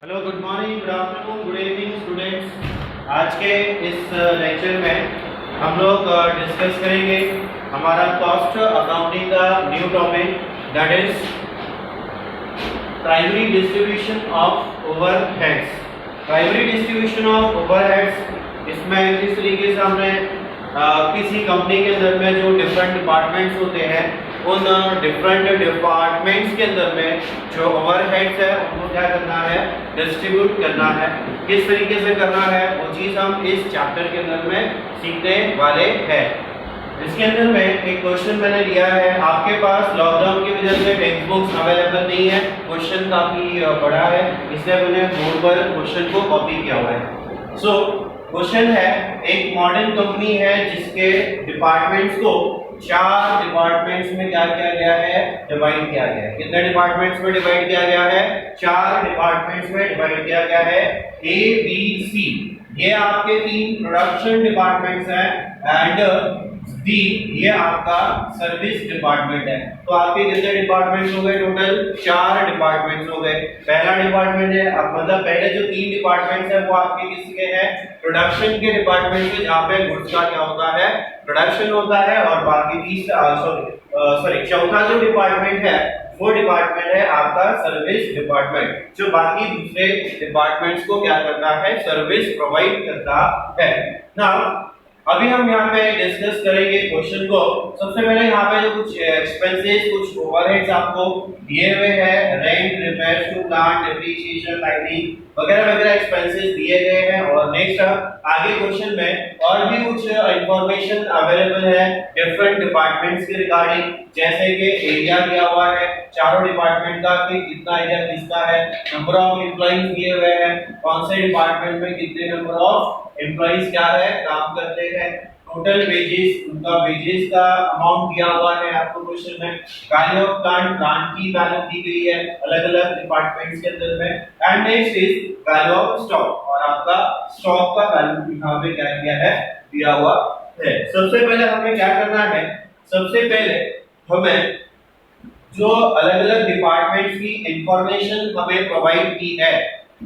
Hello, good morning, good afternoon, good evening students. आज के इस लेक्चर में हम लोग डिस्कस करेंगे हमारा कॉस्ट अकाउंटिंग का new topic, that is primary distribution of overheads. Primary distribution of overheads, इसमें किस तरीके से हमने किसी कंपनी के अंदर में जो डिफरेंट डिपार्टमेंट्स होते हैं उन डिफरेंट डिपार्टमेंट्स के अंदर में जो ओवरहेड्स है उनको क्या करना है, डिस्ट्रीब्यूट करना है। किस तरीके से करना है वो चीज़ हम इस चैप्टर के अंदर में सीखने वाले हैं। इसके अंदर में एक क्वेश्चन मैंने लिया है, आपके पास लॉकडाउन की वजह से टेक्स्ट बुक्स अवेलेबल नहीं है, क्वेश्चन काफ़ी बड़ा है, इसलिए मैंने बोर्ड पर क्वेश्चन को कॉपी किया हुआ है। सो क्वेश्चन है, एक मॉडर्न कंपनी है जिसके डिपार्टमेंट्स को 4 डिपार्टमेंट्स में क्या किया गया है, डिवाइड किया गया है। कितने डिपार्टमेंट्स में डिवाइड किया गया है? 4 डिपार्टमेंट्स में डिवाइड किया गया है। ए बी सी, ये आपके 3 प्रोडक्शन डिपार्टमेंट्स हैं एंड डी ये आपका सर्विस डिपार्टमेंट है। तो आपके कितने डिपार्टमेंट्स हो गए? टोटल 4 डिपार्टमेंट्स हो गए। पहला डिपार्टमेंट है, अब मतलब पहले जो 3 डिपार्टमेंट्स है वो आपके किसके हैं? प्रोडक्शन के डिपार्टमेंट के, जहाँ पे गुड्स का क्या होता है, प्रोडक्शन होता है। और बाकी चौथा जो डिपार्टमेंट है वो डिपार्टमेंट है आपका सर्विस डिपार्टमेंट, जो बाकी दूसरे डिपार्टमेंट्स को क्या करता है, सर्विस प्रोवाइड करता है। नाउ अभी हम यहाँ पे डिस्कस करेंगे क्वेश्चन को। सबसे पहले यहाँ पे जो कुछ एक्सपेंसेस, कुछ ओवरहेड्स आपको दिए हुए हैं, rent, repairs to plant, depreciation, lighting वगैरह वगैरह एक्सपेंसेस दिए गए हैं। और नेक्स्ट आगे क्वेश्चन में और भी कुछ इंफॉर्मेशन अवेलेबल है डिफरेंट डिपार्टमेंट्स के रिगार्डिंग, जैसे कि एरिया दिया हुआ है चारों डिपार्टमेंट का कि कितना एरिया किसका है, नंबर ऑफ एम्प्लॉइज दिए हुए हैं, कौन से डिपार्टमेंट में कितने नंबर ऑफ एम्प्लॉइज क्या है, काम करते हैं, टोटल वेजेस, उनका वेजेस का अमाउंट दिया हुआ है आपको क्वेश्चन में, वैल्यू ऑफ प्लांट, प्लांट की वैल्यू दी गई है अलग-अलग डिपार्टमेंट्स के अंदर में, and next is value of stock, और आपका स्टॉक का वैल्यू यहां पे क्या किया है, दिया हुआ है। सबसे पहले हमें क्या करना है, सबसे पहले हमें जो अलग-अलग डिपार्टमेंट्स की इंफॉर्मेशन हमें प्रोवाइड की है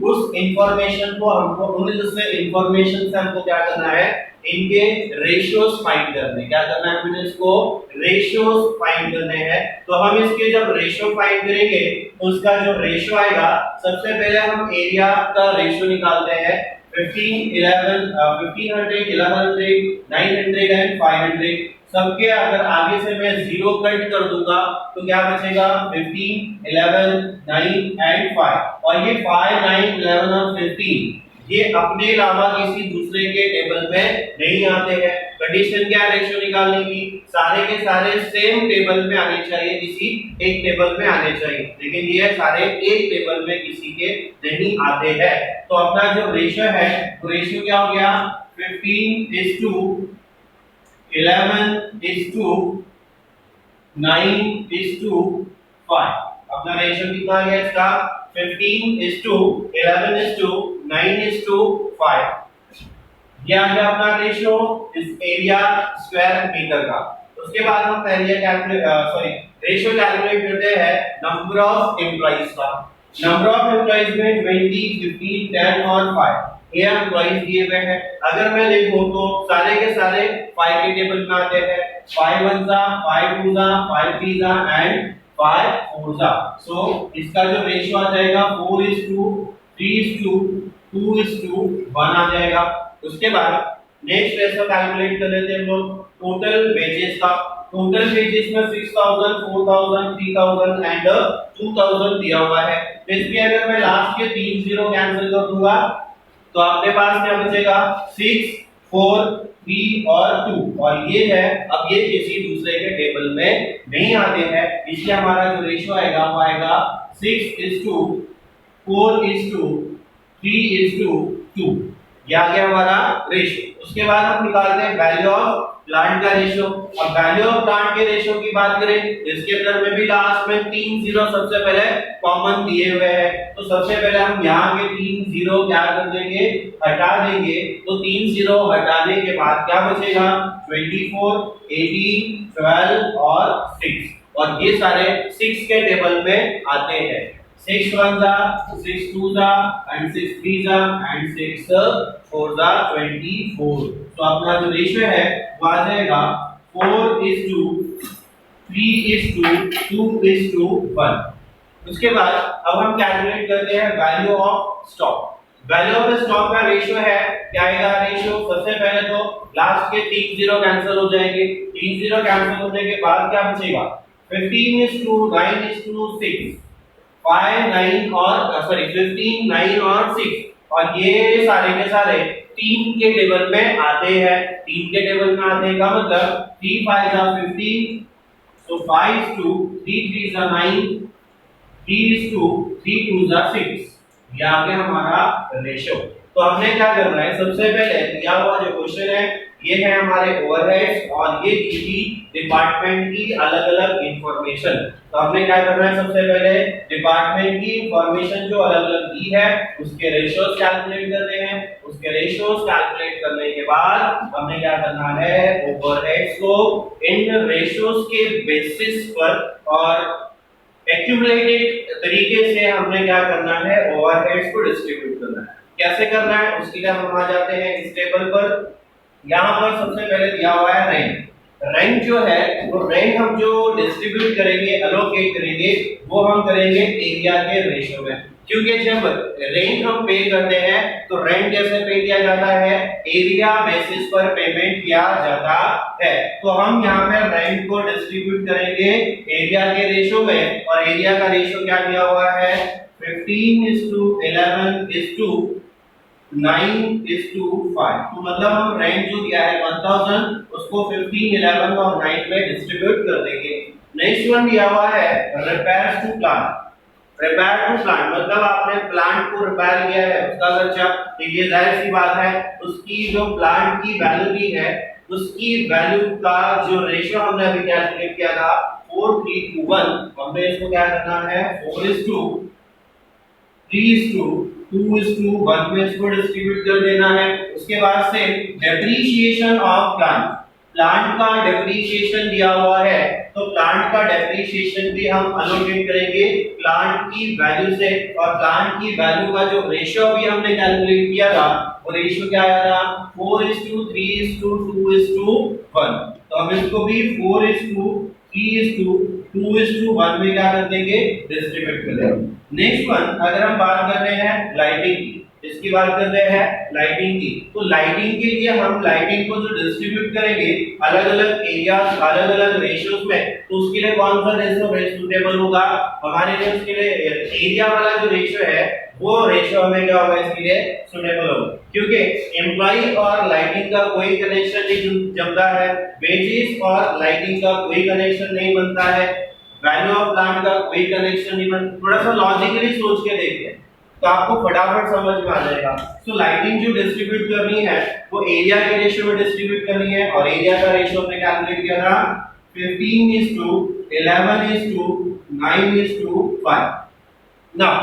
उस इंफॉर्मेशन को हमको, उन जैसे इंफॉर्मेशन से हमको क्या करना है, इनके रेशियोज फाइंड करने, क्या करना है हमें, इसको रेशियोज फाइंड करने हैं। तो हम इसके जब रेशियो फाइंड करेंगे तो उसका जो रेशियो आएगा, सबसे पहले हम एरिया का रेशियो निकालते हैं। 15, 11, 1500, 1100, 900 एंड 500, सबके अगर आगे से मैं 0 कट कर दूंगा तो क्या बचेगा? 15, 11, 9 एंड 5। और ये 5, 9, 11 और 15 ये अपने अलावा किसी दूसरे के टेबल में नहीं आते हैं। कंडीशन क्या है रेशियो निकालने की? सारे के सारे सेम टेबल में आने चाहिए, किसी एक टेबल में आने चाहिए, लेकिन ये सारे एक टेबल में किसी के नहीं आते हैं। तो अपना जो रेशियो है वो रेशियो क्या हो गया? 15:11:9:5। अपना रेशियो कितना आ गया इसका? 15:11:9:5। ये आ गया अपना रेशियो इस एरिया स्क्वायर मीटर का। उसके बाद हम रेशियो कैलकुलेट करते हैं नंबर ऑफ एम्प्लॉइज का। नंबर ऑफ एम्प्लॉइज में 20, 15, 10 और 5 ये एम्प्लॉइज दिए हुए हैं। अगर मैं देखूं तो सारे के सारे 5 के टेबल में आते हैं। 5 1 जा, 5 2 जा, 5 3 जा एंड 5 4 जा। सो इसका जो रेशियो आ जाएगा 4:3:2:1 आ जाएगा। उसके बाद नेक्स्ट रेशियो कैलकुलेट कर लेते हैं हम लोग टोटल वेजेस का। टोटल वेजेस में 6000, 4000, 3000 एंड 2000 दिया हुआ है। इसके अगर मैं लास्ट के 3 0 कैंसिल कर दूंगा तो आपके पास क्या बचेगा? 6, 4, 3 और 2। और ये है, अब ये किसी दूसरे के टेबल में नहीं आते हैं, इसलिए हमारा जो रेशियो आएगा वो आएगा 6:4:3:2। ये आ गया हमारा रेशियो। उसके बाद हम निकालते हैं वैल्यू ऑफ प्लांट का रेशियो। अब वैल्यू ऑफ प्लांट के रेशियो की बात करें, इसके अंदर में भी लास्ट में 3 0 सबसे पहले कॉमन दिए हुए हैं। तो सबसे पहले हम यहाँ के 3 0 क्या कर देंगे, हटा देंगे। तो 3 0 हटाने के बाद क्या बचेगा? 24, 18, 12 और 6। और ये सारे 6 के टेबल में आते हैं। 6 1 6 2 and 6 3 and 6 4 24। तो अपना जो रेशियो है वो आ जाएगा 4:3:2:1। उसके बाद अब हम कैलकुलेट करते हैं value of stock. Value of stock का रेशियो है क्या आएगा? रेशियो सबसे पहले तो लास्ट के 3 जीरो कैंसिल हो जाएंगे। 3 जीरो कैंसिल होने के बाद क्या बचेगा? 15:9:6, 5 9 और सॉरी 15 9 और 6, और ये सारे के सारे 3 के टेबल में आते हैं। 3 के टेबल में आने का मतलब 3 5 15, so 5:3:3 9, 3:3:2 ये आ गया हमारा रेशियो। तो हमने क्या करना है? सबसे पहले दिया हुआ जो क्वेश्चन है ये है हमारे ओवरहेड्स और ये दी थी डिपार्टमेंट की अलग-अलग इंफॉर्मेशन। तो हमने क्या करना है? सबसे पहले डिपार्टमेंट की इंफॉर्मेशन जो अलग-अलग दी है उसके रेशियोज कैलकुलेट करने हैं। उसके रेशियोज कैलकुलेट करने के बाद हमने क्या करना है? ओवरहेड्स को इन रेशियोज के बेसिस पर और एक्यूमुलेटेड तरीके से हमने क्या करना है? ओवरहेड्स को डिस्ट्रीब्यूट करना है। कैसे करना है उसके लिए हम आ जाते हैं इस टेबल पर। यहाँ पर सबसे पहले दिया हुआ है रैंक। रैंक जो है वो रैंक हम जो डिस्ट्रीब्यूट करेंगे, एलोकेट करेंगे, वो हम करेंगे एरिया के रेशियो में। क्योंकि जब रेंट हम पे करते हैं तो रेंट कैसे पे किया जाता है? एरिया बेसिस पर पेमेंट किया जाता है। तो हम यहाँ पे रेंट को डिस्ट्रीब्यूट करेंगे एरिया के रेशियो में, और एरिया का रेशियो क्या दिया हुआ है? 15:11:9:5। तो मतलब हम रेंट जो दिया है 1000 उसको 15 11 और 9 में डिस्ट्रीब्यूट कर देंगे। नेक्स्ट वन दिया हुआ है repairs to plant. Repair to plant मतलब आपने प्लांट को रिपेयर किया है उसका खर्चा। तो ये जाहिर सी बात है उसकी जो प्लांट की वैल्यू दी है उसकी वैल्यू का जो रेशियो हमने अभी कैलकुलेट किया था 4:3:1, हमने इसको क्या करना है? 4:3:2:1 में इसको डिस्ट्रीब्यूट कर देना है। उसके बाद से डेप्रिसिएशन ऑफ प्लांट। प्लांट का डेप्रिसिएशन दिया हुआ है तो प्लांट का डेप्रिसिएशन भी हम एलोकेट करेंगे प्लांट की वैल्यू से, और प्लांट की वैल्यू का जो रेशियो भी हमने कैलकुलेट किया था वो रेशियो क्या आया था? 4:3:2:1। तो हम इसको भी 4:3:2:1 में क्या कर देंगे? डिस्ट्रीब्यूट कर देंगे। नेक्स्ट वन अगर हम बात कर रहे हैं लाइटिंग की, इसकी बात कर रहे हैं लाइटिंग की, तो लाइटिंग के लिए हम लाइटिंग को जो डिस्ट्रीब्यूट करेंगे अलग-अलग एरिया अलग-अलग रेशियोज में, तो उसके लिए कौन सा रेशियो बेस्ट सुटेबल होगा? हमारे लिए उसके लिए एरिया वाला जो रेशियो है वो रेशियो हमें क्या होगा? इसके लिए सुटेबल होगा, क्योंकि एम्प्लॉय और लाइटिंग का कोई कनेक्शन नहीं जमता है, वेजेस और लाइटिंग का कोई कनेक्शन नहीं बनता है, वैल्यू ऑफ प्लांट का कोई कनेक्शन नहीं बनता। थोड़ा सा लॉजिकली सोच के देखिए तो आपको फटाफट समझ में आ जाएगा। तो लाइटिंग जो डिस्ट्रीब्यूट करनी है वो एरिया के रेशियो में डिस्ट्रीब्यूट करनी है, और एरिया का रेशियो हमने कैलकुलेट किया था 15:11:9:5। नाउ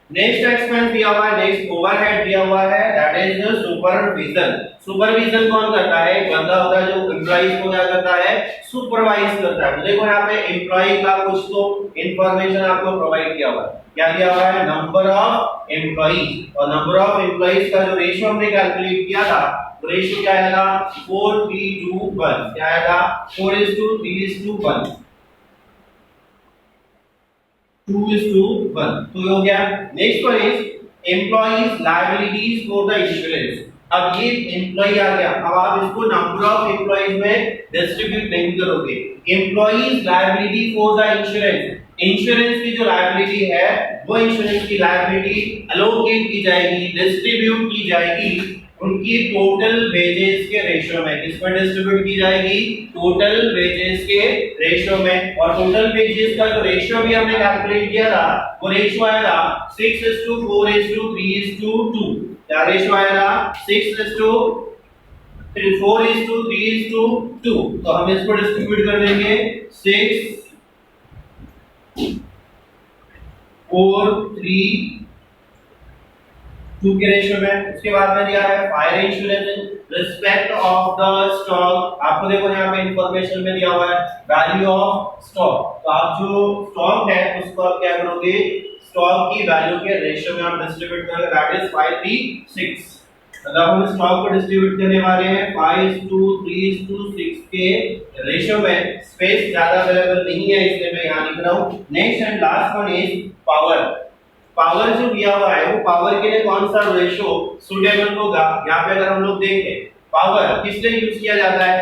नेक्स्ट एक्सपेंस दिया हुआ है, नेक्स्ट ओवरहेड दिया हुआ है, that is the supervision. Supervision कौन करता है? एक बंदा होता है जो एम्प्लॉइज को क्या करता है? सुपरवाइज करता है। तो देखो यहाँ पे एम्प्लॉय का कुछ तो इंफॉर्मेशन आपको प्रोवाइड किया हुआ है। क्या दिया हुआ है? नंबर ऑफ एम्प्लॉइज, और नंबर ऑफ एम्प्लॉइज का जो रेशियो हमने कैलकुलेट किया था तो रेशियो क्या आएगा? 4:3:1। क्या आएगा? 4:3:1, 2:1। तो ये हो गया। Next one is employees liabilities for the insurance. अब ये एम्प्लॉय आ गया, अब आप इसको नंबर ऑफ एम्प्लॉइज में डिस्ट्रीब्यूट नहीं करोगे। Employees liability for the insurance, insurance की जो लायबिलिटी है वो इंश्योरेंस की लायबिलिटी एलोकेट की जाएगी, डिस्ट्रीब्यूट की जाएगी उनकी टोटल वेजेस के रेशियो में। किसमें डिस्ट्रीब्यूट की जाएगी? टोटल वेजेस के रेशियो में। और टोटल वेजेस का जो रेशियो भी हमने कैलकुलेट किया था वो रेशियो आएगा 6:4:3:2। क्या रेशियो आएगा? 6:4:3:2। तो हम इसको डिस्ट्रीब्यूट कर देंगे 6:4:3:2 के रेशियो में। उसके बाद में दिया है fire insurance in respect of the stock. आपको देखो यहाँ पे इंफॉर्मेशन में दिया हुआ है वैल्यू ऑफ स्टॉक। तो आप जो स्टॉक है उसको आप क्या करोगे? स्टॉक की वैल्यू के रेशियो में हम डिस्ट्रीब्यूट करेंगे, दैट इज 5:3:6। मतलब हम स्टॉक को डिस्ट्रीब्यूट करने वाले हैं 5:3:6 के रेशियो में। स्पेस ज्यादा अवेलेबल नहीं है इसलिए मैं यहां लिख रहा हूं। Next and last one is power. Power जो दिया हुआ है वो पावर के लिए कौन सा रेशियो सूटेबल होगा। यहाँ पे अगर हम लोग देखें पावर किस लिए यूज किया जाता है,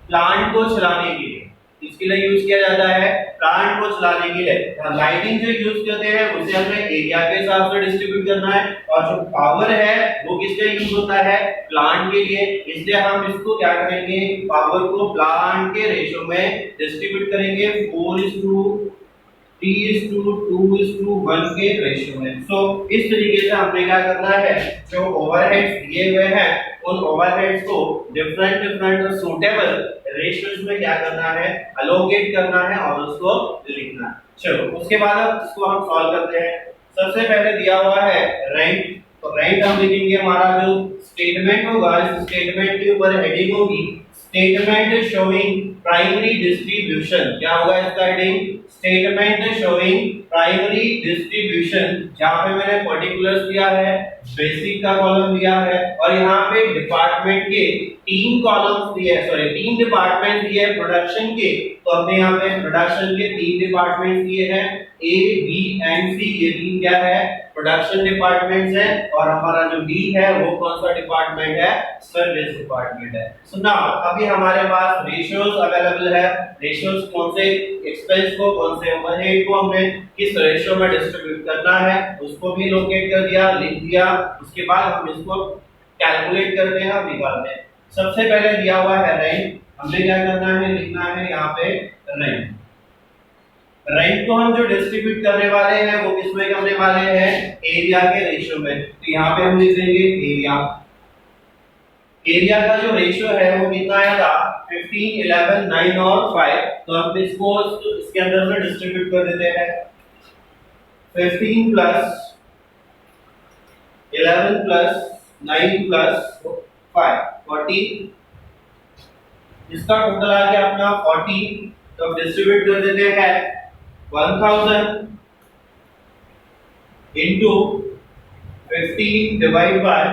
प्लांट को चलाने के लिए। इसके लिए यूज किया जाता है प्लांट को चलाने के लिए। लाइटिंग जो यूज करते हैं उसे हमें एरिया के हिसाब से डिस्ट्रीब्यूट करना है, और जो पावर है वो किस लिए यूज होता है, प्लांट के लिए। इसलिए हम इसको क्या करेंगे, पावर को प्लांट के रेशियो में डिस्ट्रीब्यूट करेंगे 4:3:2:1 के रेशियो में। सो इस तरीके से हमने क्या करना है, जो ओवरहेड्स दिए हुए हैं उन ओवरहेड्स को डिफरेंट सूटेबल रेशियोज में क्या करना है, अलोकेट करना है और उसको लिखना है। चलो उसके बाद अब इसको हम सॉल्व करते हैं। सबसे पहले दिया हुआ है रेंट, तो रेंट हम लिखेंगे, हमारा जो स्टेटमेंट होगा इस स्टेटमेंट के ऊपर हेडिंग होगी स्टेटमेंट शोइंग प्राइमरी डिस्ट्रीब्यूशन। क्या होगा इसका heading, statement showing primary distribution. जहां पे मैंने पर्टिकुलर्स दिया है, बेसिक का कॉलम दिया है, और यहाँ पे डिपार्टमेंट के 3 कॉलम्स दिए, सॉरी 3 डिपार्टमेंट दिए प्रोडक्शन के। तो हमने यहाँ पे प्रोडक्शन के 3 डिपार्टमेंट दिए हैं, ए बी एंड सी। ये 3 क्या है, प्रोडक्शन डिपार्टमेंट्स है, और हमारा जो डी है वो कौन सा डिपार्टमेंट है, सर्विस डिपार्टमेंट है। सो नाउ अभी हमारे पास रेशियोज अवेलेबल है। रेशियोज कौन से, एक्सपेंस को, कौन से ओवरहेड को हमने किस रेशियो में डिस्ट्रीब्यूट करना है उसको भी लोकेट कर दिया, लिख दिया। उसके बाद हम इसको कैलकुलेट करते हैं और निकालते हैं। सबसे पहले दिया हुआ है रेंट, हमने क्या करना है, लिखना है यहाँ पे रेंट। रेंट को हम जो डिस्ट्रीब्यूट करने वाले हैं वो किस में करने वाले हैं, एरिया के रेशियो में। तो यहाँ पे हम लिख देंगे एरिया। एरिया का जो रेशियो है वो कितना आया था, 15, 11, 9 और 5। तो हम इसको इसके अंदर में डिस्ट्रीब्यूट कर देते हैं। 15 प्लस 11 प्लस 9 प्लस 5 40। इसका टोटल आ गया अपना 40। तो अब डिस्ट्रीब्यूट कर देते हैं 1000 into 15 डिवाइड बाय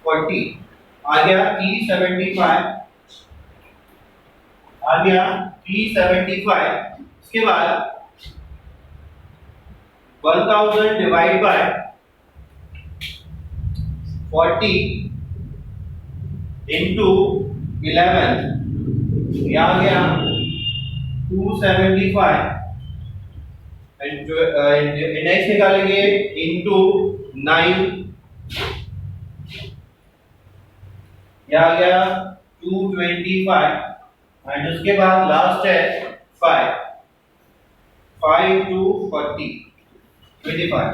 40 आ गया 375। आ गया 375। इसके बाद 1000 डिवाइड बाय 40 into 11 ये आ गया 275। एंड नेक्स्ट निकालेंगे into 9 ये आ गया 225। एंड उसके बाद लास्ट है 5 to 40 25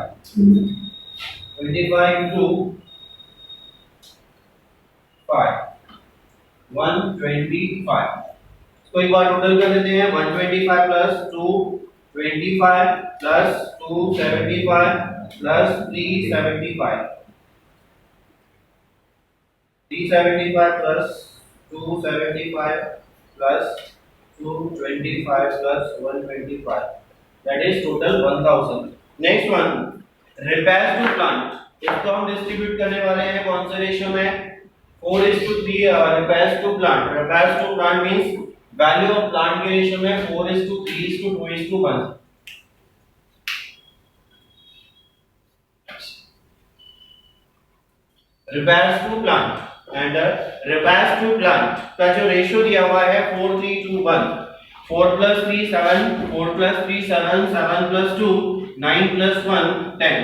into 5 125। इसको एक बार टोटल कर देते हैं 125 plus 225 plus 275 plus 375 plus 275 plus 225 plus 125 that is total 1000। Next one repair to plant. इसको हम डिस्ट्रीब्यूट करने वाले हैं कौन से रेशियो में, 4:3 repairs to plant। repairs to plant means value of plant के रेशियो में 4:3:2:1। repairs to plant and repairs to plant का जो रेशियो दिया हुआ है 4:3:1। 4 + 3 7, 4 + 3 7, 7 + 2 9 + 1 10।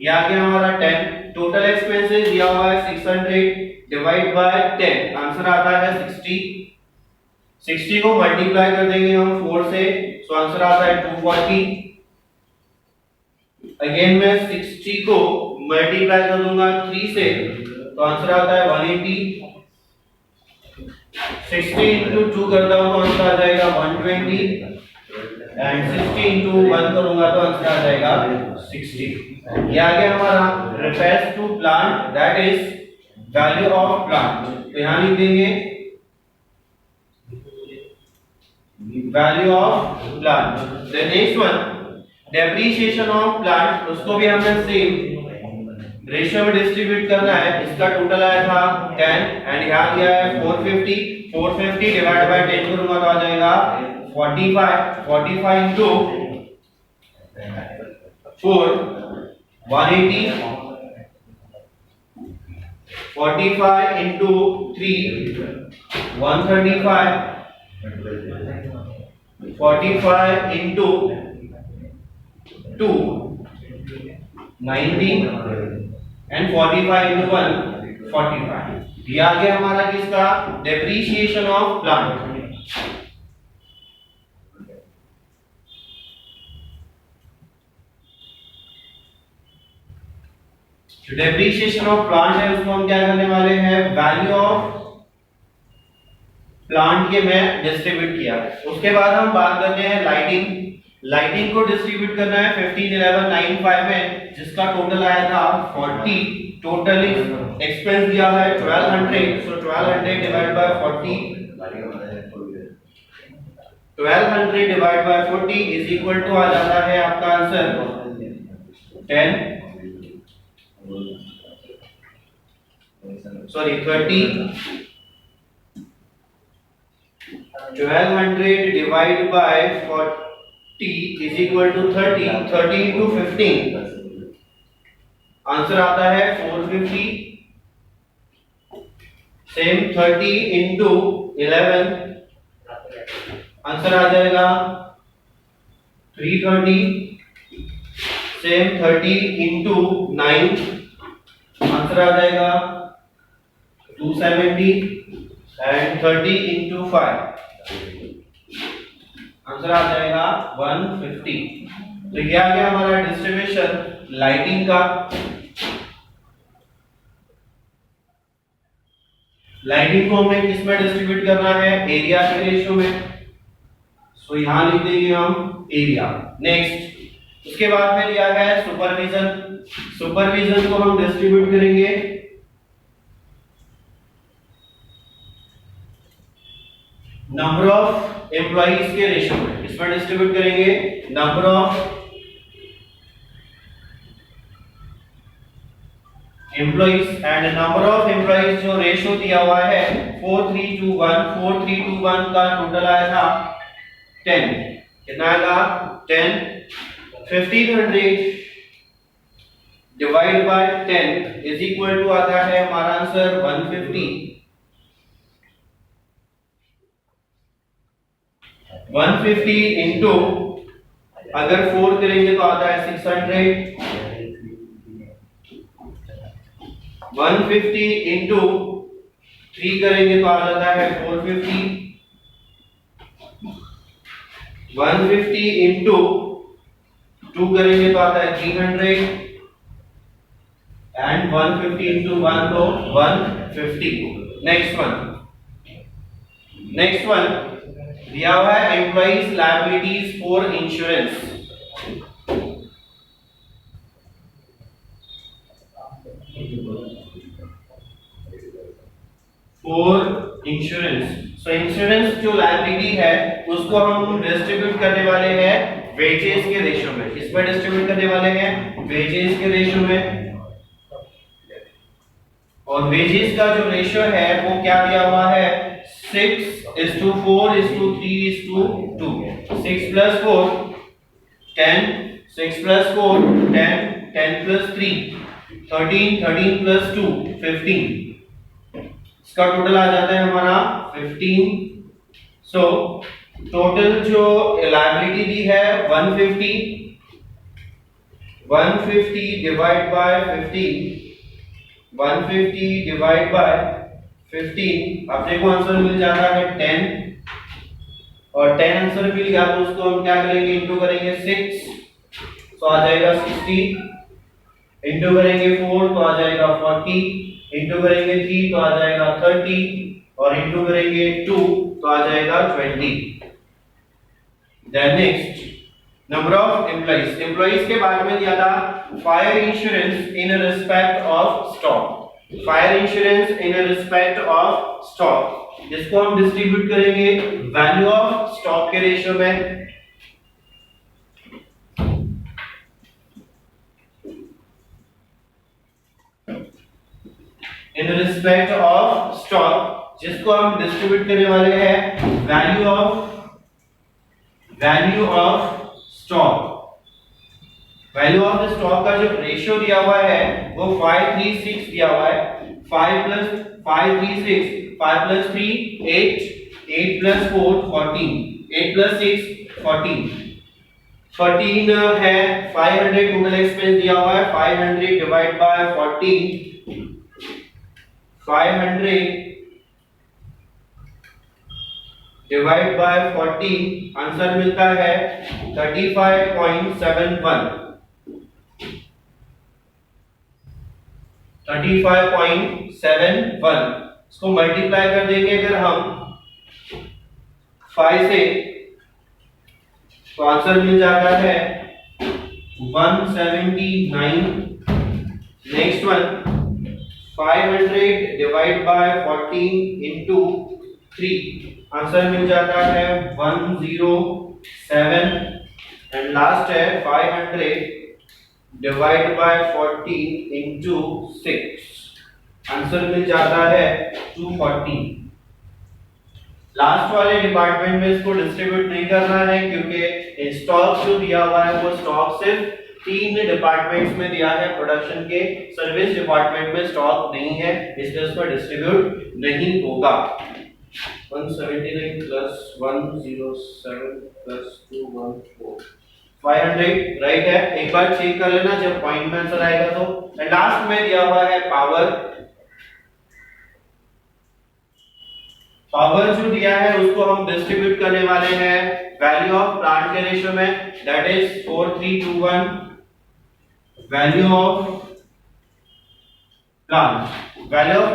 ये आ गया हमारा 10। टोटल एक्सपेंसेस दिया हुआ है 600 डिवाइड बाय 10, आंसर आता है 60। 60 को मल्टीप्लाई कर देंगे हम 4 से, तो आंसर आता है 240। अगेन मैं 60 को मल्टीप्लाई कर दूंगा 3 से, तो आंसर आता है 180। 60 into 2 करता हूं तो आंसर आ जाएगा 120। एंड 60 into 1 करूंगा तो आंसर आ जाएगा 60। ये आ गया हमारा repairs to plant, that is value of plant। तो यहां लिख देंगे value of plant। The next one depreciation of plant उसको भी हमने सेम रेशियो में डिस्ट्रीब्यूट करना है। इसका टोटल आया था 10 एंड यहाँ दिया है 450 डिवाइड बाय 10 करूंगा तो आ जाएगा 45 into 4 180 45 into 3 135 45 into 2 90 and 45 into 1 45। ये आ गया हमारा किसका डेप्रीशिएशन ऑफ प्लांट। जो डेप्रीशिएशन ऑफ प्लांट है उसको हम क्या करने वाले हैं वैल्यू ऑफ प्लांट के में डिस्ट्रीब्यूट किया। उसके बाद हम बात करते हैं लाइटिंग को डिस्ट्रीब्यूट करना है 15 11 9 5 में जिसका टोटल आया था 40। टोटल एक्सपेंस दिया है 1200 so 1200 divide by 40 1200 divide by 40 is equal to आ जाता है आपका answer 30 1200 divided by 40 is equal to 30 into 15 answer आता है 450। सेम 30 into 11 आंसर आ जाएगा 330। सेम 30 into 9 आंसर आ जाएगा 270 एंड 30 into 5 आंसर आ जाएगा 150। तो ये आ गया हमारा डिस्ट्रीब्यूशन लाइटिंग का। लाइटिंग को हमें किस में डिस्ट्रीब्यूट करना है एरिया के रेशियो में। सो यहां लिख देंगे हम एरिया। नेक्स्ट उसके बाद में दिया है सुपरविजन को हम डिस्ट्रीब्यूट करेंगे नंबर ऑफ एम्प्लॉइज के रेशियो में। इसमें डिस्ट्रीब्यूट करेंगे number of employees and number of employees जो रेशियो दिया हुआ है 4321 का टोटल आया था 10। कितना आएगा 10। 1500 divide by 10 is equal to आता है हमारा आंसर 150। 150 इनटू अगर 4 करेंगे तो आता है 600। 150 इनटू 3 करेंगे तो आ जाता है 450। 150 इनटू 2 करेंगे तो आता है 300 एंड 150 इनटू 1 तो 150। नेक्स्ट वन दिया हुआ है employees liabilities for insurance. For insurance. So insurance जो लायबिलिटी है उसको हम डिस्ट्रीब्यूट करने वाले हैं वेजेस के रेशियो में। इसमें डिस्ट्रीब्यूट करने वाले हैं वेजेस के रेशियो में और वेजेस का जो रेशियो है वो क्या दिया हुआ है 6:4:3:2। 6 plus 4 10 6 plus 4 10 10 plus 3 13 13 plus 2 15। इसका टोटल आ जाता है हमारा 15। सो टोटल जो लायबिलिटी दी है 150 डिवाइड बाय 15 150 डिवाइड बाय 15 अपने को आंसर मिल जाता है 10 और 10 आंसर मिल गया तो उसको हम क्या करेंगे इनटू करेंगे 6 तो आ जाएगा 60। इनटू करेंगे 4 तो आ जाएगा 40। इनटू करेंगे 3 तो आ जाएगा 30 और इनटू करेंगे 2 तो आ जाएगा 20। Then next number of employees के बारे में दिया था fire insurance in respect of stock. Fire insurance in respect of stock जिसको हम डिस्ट्रीब्यूट करेंगे वैल्यू ऑफ स्टॉक के रेशियो में। इन रिस्पेक्ट ऑफ स्टॉक, जिसको हम डिस्ट्रीब्यूट करने वाले हैं value of stock. Value of the stock का जो रेशियो दिया हुआ है वो 536 दिया हुआ है। 5 प्लस 536, 5 प्लस 3 8, 8 प्लस 4 14, 8 प्लस 6 14, 14 है। 500 टोटल एक्सपेंस दिया हुआ है। 500 divide by 14, 500 divide by 14, answer मिलता है 35.71। 35.71 इसको मल्टीप्लाई कर देंगे अगर हम 5 से, तो आंसर मिल जाता है 179। Next one 500 divide by 14 into 3, answer मिल जाता है 107। एंड लास्ट है 500 डिवाइड बाय 14 इंटू 6, आंसर मिल जाता है 240। लास्ट वाले डिपार्टमेंट में इसको डिस्ट्रीब्यूट नहीं करना है क्योंकि स्टॉक जो दिया हुआ है वो स्टॉक सिर्फ 3 डिपार्टमेंट्स में दिया है प्रोडक्शन के, सर्विस डिपार्टमेंट में स्टॉक नहीं है, इसलिए इसको डिस्ट्रीब्यूट नहीं होगा। 179 प्लस 107 प्लस 214 500 राइट है। एक बार चेक कर लेना जब पॉइंट में आंसर आएगा तो। लास्ट में दिया हुआ है पावर जो दिया है उसको हम डिस्ट्रीब्यूट करने वाले हैं वैल्यू ऑफ प्लांट के रेशियो में, that is 4321। Value of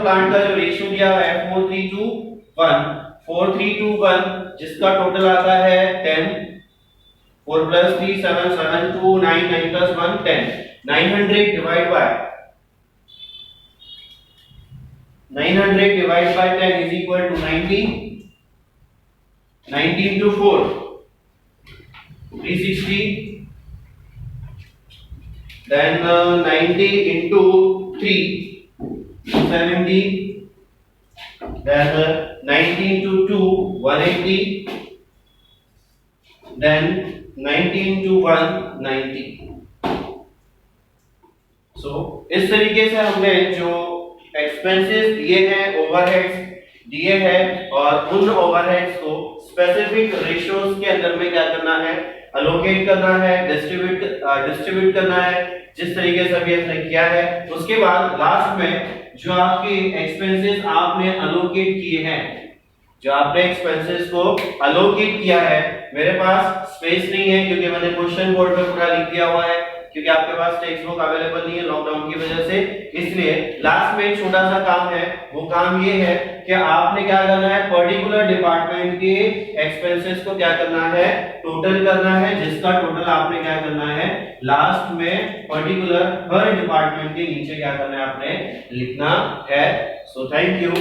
plant का जो रेशियो दिया है 4321 जिसका टोटल आता है 10। 4 plus 3 7 7 2 9 9 plus 1 10। 900 divide by 10 is equal to 90। 90 into 4 360, then 90 into 3 270, then 90 into 2 180, then 90 into 1 90। सो इस तरीके से हमने जो एक्सपेंसेस दिए हैं, ओवरहेड्स दिए हैं, और उन ओवरहेड्स को स्पेसिफिक रेशियोज के अंदर में क्या करना है, अलोकेट करना है, डिस्ट्रीब्यूट करना है, जिस तरीके से अभी हमने किया है। उसके बाद लास्ट में जो आपके एक्सपेंसेस आपने अलोकेट किए हैं, जो आपने एक्सपेंसेस को अलोकेट किया है, मेरे पास स्पेस नहीं है क्योंकि मैंने क्वेश्चन बोर्ड पे पूरा लिख दिया हुआ है, क्योंकि आपके पास टेक्स्ट बुक अवेलेबल नहीं है लॉकडाउन की वजह से। इसलिए लास्ट में एक छोटा सा काम है, वो काम ये है कि आपने क्या करना है, पर्टिकुलर डिपार्टमेंट के एक्सपेंसेस को क्या करना है, टोटल करना है, जिसका टोटल आपने क्या करना है, लास्ट में पर्टिकुलर हर डिपार्टमेंट के नीचे क्या करना है, आपने लिखना है। So thank you.